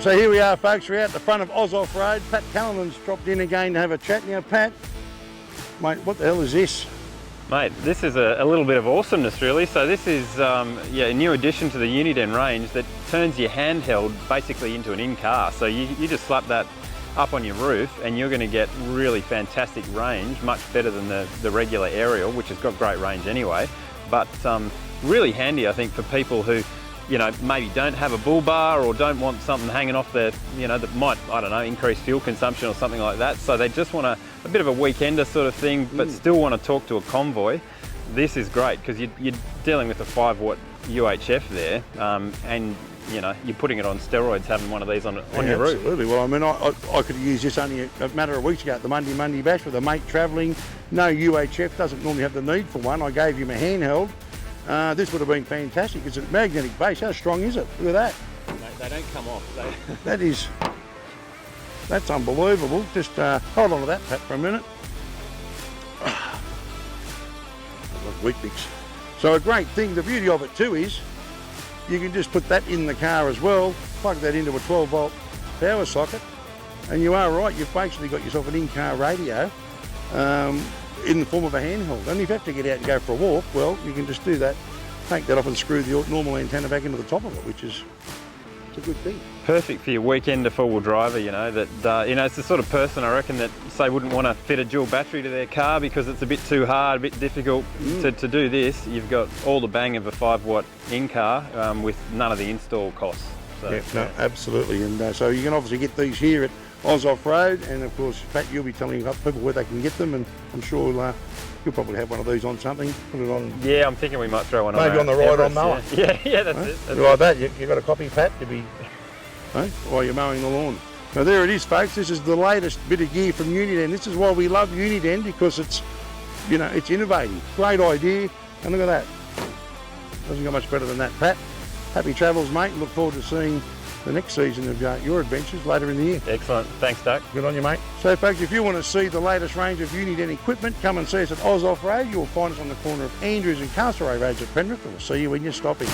So here we are, folks. We're out the front of UHF Road. Pat Callinan's dropped in again to have a chat. Now, Pat, mate, what the hell is this? Mate, this is a little bit of awesomeness, really. So this is a new addition to the Uniden range that turns your handheld basically into an in-car. So you just slap that up on your roof and you're going to get really fantastic range, much better than the regular aerial, which has got great range anyway. But really handy, I think, for people who, you know, maybe don't have a bull bar or don't want something hanging off their, you know, that might, I don't know, increase fuel consumption or something like that. So they just want a bit of a weekender sort of thing, but still want to talk to a convoy. This is great because you're dealing with a 5-watt UHF there, and you know, you're putting it on steroids having one of these on your roof. Absolutely. Well, I mean, I could have used this only a matter of weeks ago at the Monday bash with a mate travelling. No UHF, doesn't normally have the need for one. I gave him a handheld. This would have been fantastic. It's a magnetic base. How strong is it? Look at that. They don't come off. That's unbelievable. Just hold on to that, Pat, for a minute. Weet-Bix. So a great thing, the beauty of it too is you can just put that in the car as well, plug that into a 12-volt power socket, and you are right, you've basically got yourself an in-car radio in the form of a handheld. And if you have to get out and go for a walk, well, you can just do that, take that off and screw the normal antenna back into the top of it, which is a good thing. Perfect for your weekender four-wheel driver, you know, that, you know, it's the sort of person I reckon that, say, wouldn't want to fit a dual battery to their car because it's a bit too hard, a bit difficult to do this. You've got all the bang of a 5-watt in-car with none of the install costs. So, yeah, no, absolutely. And so you can obviously get these here at UHF Road, and of course, Pat, you'll be telling people where they can get them, and I'm sure you'll probably have one of these on something, put it on. Yeah, I'm thinking we might throw one on. Maybe on the ride on mower. Yeah, that's it. You like that? You got a copy, Pat, to be while you're mowing the lawn. Now there it is, folks. This is the latest bit of gear from Uniden. This is why we love Uniden, because it's, you know, it's innovative. Great idea, and look at that. Doesn't get much better than that, Pat. Happy travels, mate. Look forward to seeing the next season of your adventures later in the year. Excellent. Thanks, Doug. Good on you, mate. So, folks, if you want to see the latest range of Uniden equipment, come and see us at UHF Road. You'll find us on the corner of Andrews and Castlereagh Roads at Penrith. We'll see you when you stop in.